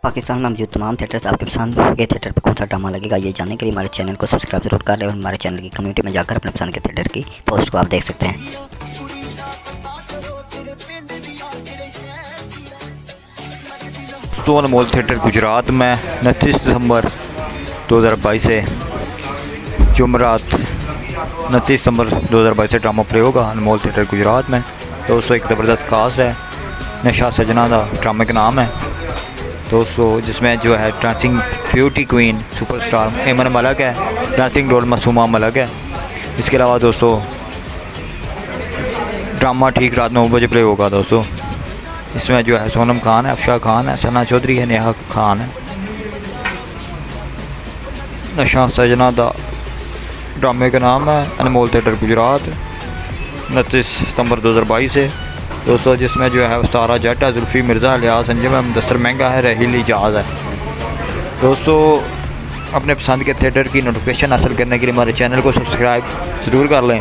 पाकिस्तान में मौजूद तमाम थिएटर्स आपके पसंद के थिएटर पर कौन सा ड्रामा लगेगा, ये जानने के लिए हमारे चैनल को सब्सक्राइब जरूर कर लें और हमारे चैनल की कम्युनिटी में जाकर अपने पसंद के थिएटर की पोस्ट को आप देख सकते हैं। तो अनमोल थिएटर गुजरात में 29 दिसंबर 2022 से जुमरात 29 दिसंबर 2022 से ड्रामा प्ले होगा अनमोल थिएटर गुजरात में। दोस्तों एक ज़बरदस्त कास्ट है, नशा सजना का ड्रामे का नाम है दोस्तों, जिसमें जो है डांसिंग ब्यूटी क्वीन सुपरस्टार एमन मलिक है, डांसिंग डॉल मासूमा मलिक है। इसके अलावा दोस्तों ड्रामा ठीक रात 9 बजे प्ले होगा दोस्तों। इसमें जो है सोनम खान है, अफशा खान है, सना चौधरी है, नेहा खान है। नशा सजना दा ड्रामे का नाम है अनमोल थिएटर गुजरात 29 सितंबर 2022 से दोस्तों, जिसमें जो है सारा जट है, जुल्फ़ी मिर्ज़ा, लियास अंजुम है, मुदस्सर महंगा है, रहील इजाज़ है। दोस्तों अपने पसंद के थिएटर की नोटिफिकेशन हासिल करने के लिए हमारे चैनल को सब्सक्राइब ज़रूर कर लें।